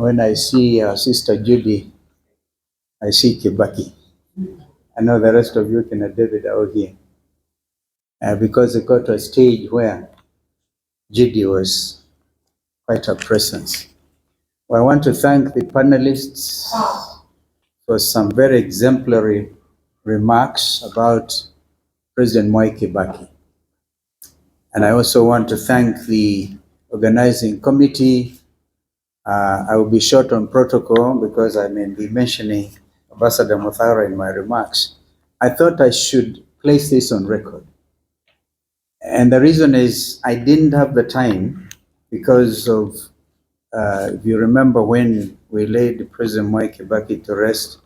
When I see Sister Judy, I see Kibaki. I know the rest of you, Kenneth David, are out here. Because it got to a stage where Judy was quite a presence. Well, I want to thank the panelists for some very exemplary remarks about President Mwai Kibaki. And I also want to thank the organizing committee. I will be short on protocol because I may be mentioning Ambassador Muthara in my remarks. I thought I should place this on record. And the reason is I didn't have the time because of, if you remember when we laid President Mwai Kibaki to rest,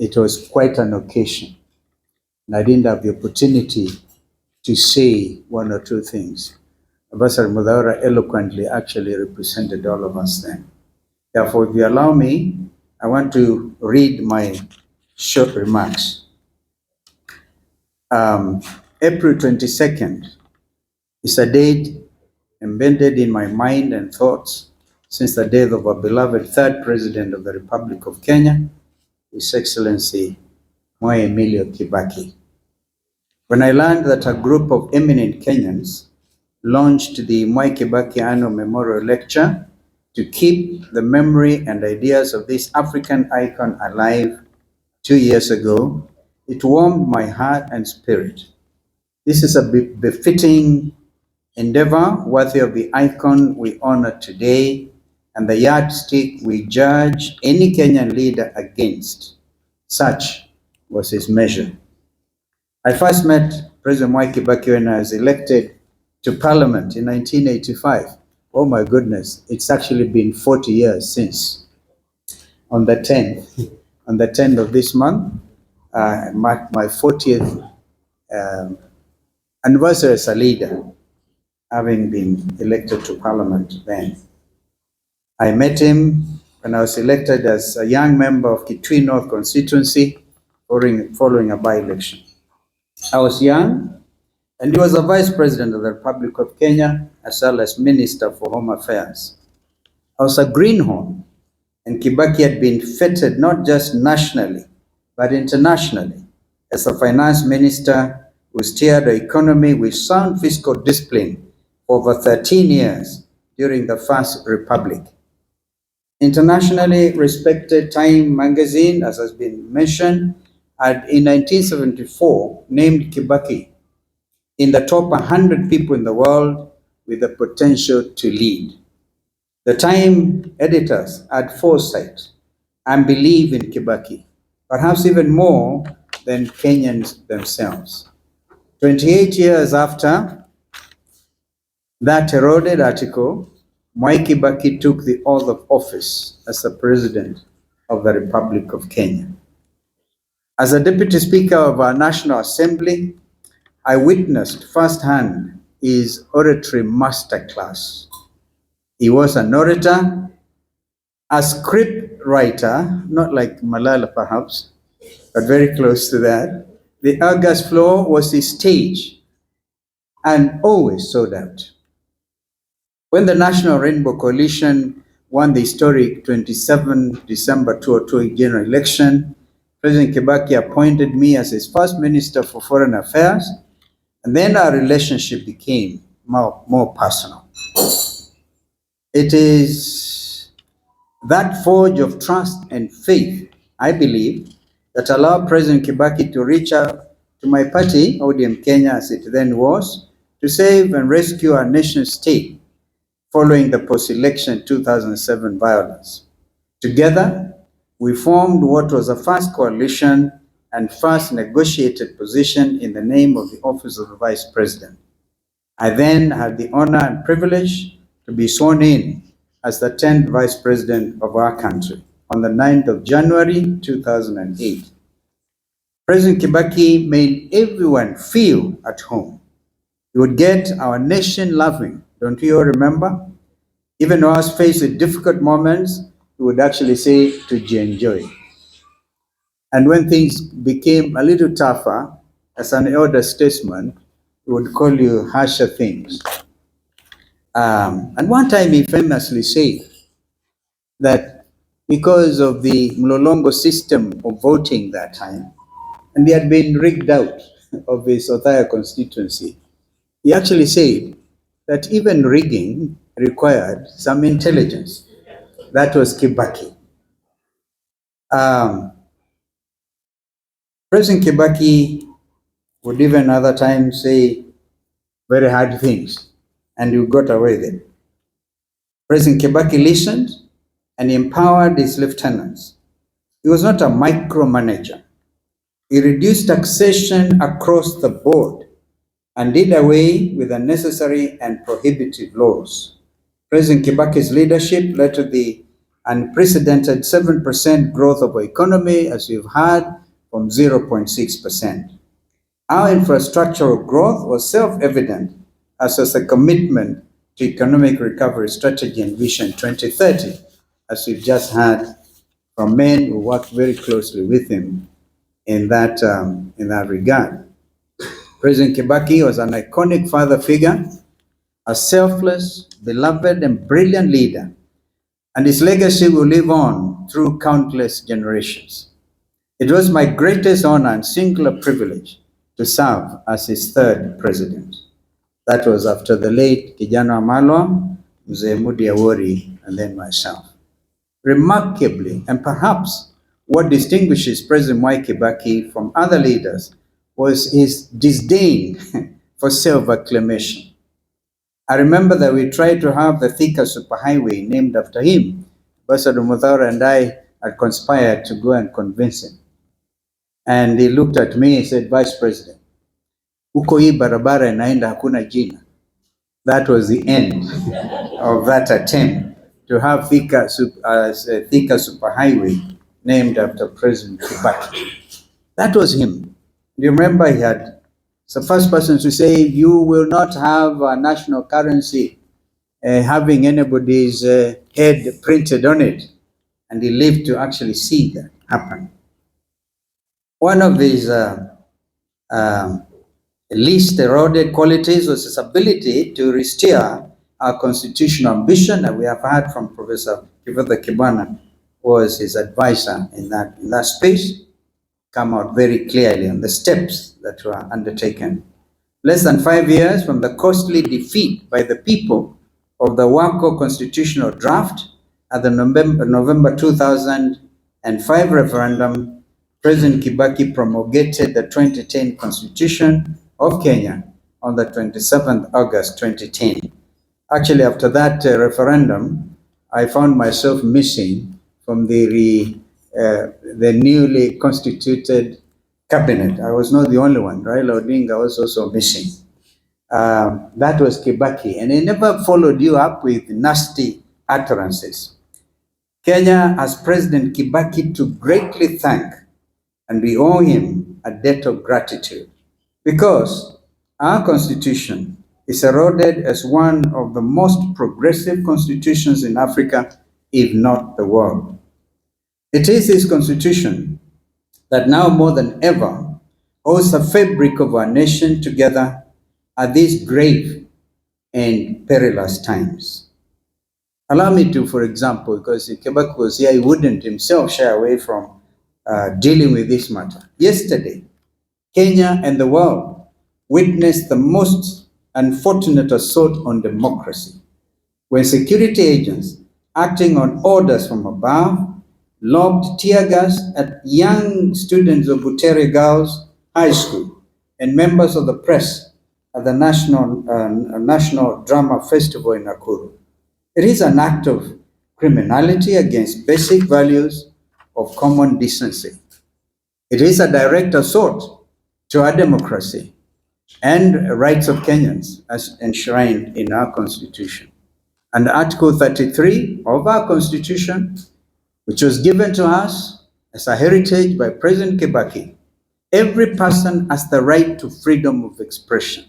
it was quite an occasion. And I didn't have the opportunity to say one or two things. Ambassador Muthara eloquently actually represented all of us then. Therefore, if you allow me, I want to read my short remarks. April 22nd is a date embedded in my mind and thoughts since the death of our beloved third President of the Republic of Kenya, His Excellency Mwai Emilio Kibaki. When I learned that a group of eminent Kenyans launched the Mwai Kibaki Annual Memorial Lecture to keep the memory and ideas of this African icon alive 2 years ago, it warmed my heart and spirit. This is a befitting endeavor worthy of the icon we honor today and the yardstick we judge any Kenyan leader against. Such was his measure. I first met President Mwai Kibaki when I was elected to Parliament in 1985. Oh my goodness, it's actually been 40 years since. On the 10th of this month, marked my 40th anniversary as a leader, having been elected to Parliament then. I met him when I was elected as a young member of Kitui North constituency following a by-election. I was young, and he was the Vice President of the Republic of Kenya, as well as Minister for Home Affairs. I was a greenhorn, and Kibaki had been feted not just nationally, but internationally as a finance minister who steered the economy with sound fiscal discipline for over 13 years during the First Republic. Internationally respected Time magazine, as has been mentioned, had in 1974 named Kibaki in the top 100 people in the world with the potential to lead. The Time editors had foresight and believed in Kibaki, perhaps even more than Kenyans themselves. 28 years after that heralded article, Mwai Kibaki took the oath of office as the President of the Republic of Kenya. As a Deputy Speaker of our National Assembly, I witnessed firsthand his oratory masterclass. He was an orator, a script writer, not like Malala perhaps, but very close to that. The august floor was his stage and always sold out. When the National Rainbow Coalition won the historic 27 December 2002 general election, President Kibaki appointed me as his first Minister for Foreign Affairs, and then our relationship became more personal. It is that forge of trust and faith, I believe, that allowed President Kibaki to reach out to my party, ODM Kenya as it then was, to save and rescue our nation state following the post-election 2007 violence. Together, we formed what was the first coalition and first negotiated position in the name of the office of the Vice President. I then had the honor and privilege to be sworn in as the 10th Vice President of our country on the 9th of January 2008. President Kibaki made everyone feel at home. He would get our nation loving. Don't you all remember? Even though I was faced with difficult moments, he would actually say to enjoy. And when things became a little tougher, as an elder statesman, he would call you harsher things. And one time he famously said that because of the Mlolongo system of voting that time, and he had been rigged out of his Othaya constituency, he actually said that even rigging required some intelligence. That was Kibaki. President Kibaki would even other times say very hard things, and you got away with it. President Kibaki listened and empowered his lieutenants. He was not a micromanager. He reduced taxation across the board and did away with unnecessary and prohibitive laws. President Kibaki's leadership led to the unprecedented 7% growth of our economy, as we've had, from 0.6%. Our infrastructural growth was self-evident, as was the commitment to economic recovery strategy and Vision 2030, as we've just heard from men who worked very closely with him in that regard. President Kibaki was an iconic father figure, a selfless, beloved, and brilliant leader, and his legacy will live on through countless generations. It was my greatest honor and singular privilege to serve as his third president. That was after the late Kijana Wamalwa, Mzee Mudi Awori, and then myself. Remarkably, and perhaps what distinguishes President Mwai Kibaki from other leaders was his disdain for self-acclamation. I remember that we tried to have the Thika superhighway named after him. Ambassador Muthaura and I had conspired to go and convince him. And he looked at me and said, Vice President, uko hii barabara inaenda hakuna jina. That was the end of that attempt to have Thika superhighway named after President Kibaki. That was him. You remember he had the first person to say, you will not have a national currency having anybody's head printed on it. And he lived to actually see that happen. One of his least eroded qualities was his ability to restore our constitutional ambition, that we have heard from Professor Kivutha Kibwana, was his advisor in that space, come out very clearly on the steps that were undertaken. Less than 5 years from the costly defeat by the people of the Wako constitutional draft at the November 2005 referendum, President Kibaki promulgated the 2010 Constitution of Kenya on the 27th August 2010. Actually, after that referendum, I found myself missing from the newly constituted cabinet. I was not the only one. Raila Odinga was also missing. That was Kibaki, and he never followed you up with nasty utterances. Kenya has President Kibaki to greatly thank, and we owe him a debt of gratitude, because our constitution is heralded as one of the most progressive constitutions in Africa, if not the world. It is this constitution that now more than ever holds the fabric of our nation together at these grave and perilous times. Allow me to, for example, because if Kibaki was here, he wouldn't himself shy away from dealing with this matter. Yesterday, Kenya and the world witnessed the most unfortunate assault on democracy, when security agents, acting on orders from above, lobbed tear gas at young students of Butere Girls High School and members of the press at the National Drama Festival in Nakuru. It is an act of criminality against basic values of common decency. It is a direct assault to our democracy and rights of Kenyans as enshrined in our Constitution. And Article 33 of our Constitution, which was given to us as a heritage by President Kibaki, every person has the right to freedom of expression,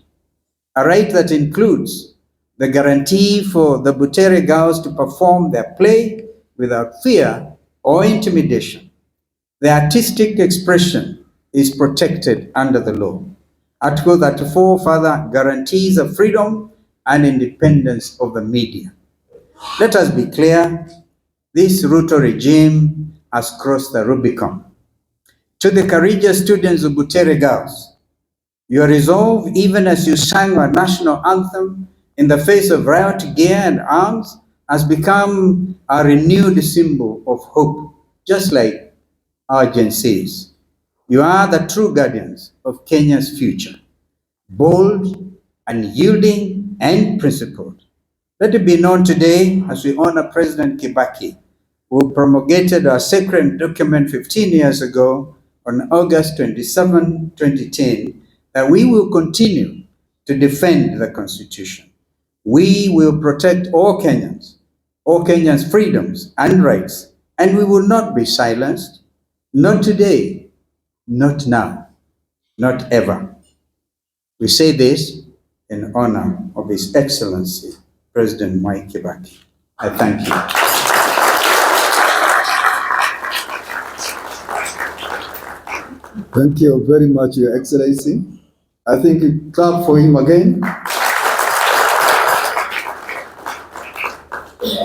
a right that includes the guarantee for the Butere girls to perform their play without fear or intimidation. The artistic expression is protected under the law. Article 34 further guarantees the freedom and independence of the media. Let us be clear, this Ruto regime has crossed the Rubicon. To the courageous students of Butere Girls, your resolve, even as you sang our national anthem in the face of riot gear and arms, has become a renewed symbol of hope, just like our Gen Zs. You are the true guardians of Kenya's future, bold, unyielding, and principled. Let it be known today as we honor President Kibaki, who promulgated our sacred document 15 years ago on August 27, 2010, that we will continue to defend the Constitution. We will protect all Kenyans' freedoms and rights, and we will not be silenced, not today, not now, not ever. We say this in honor of His Excellency, President Mwai Kibaki. I thank you. Thank you very much, Your Excellency. I think you clap for him again.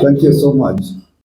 Thank you so much.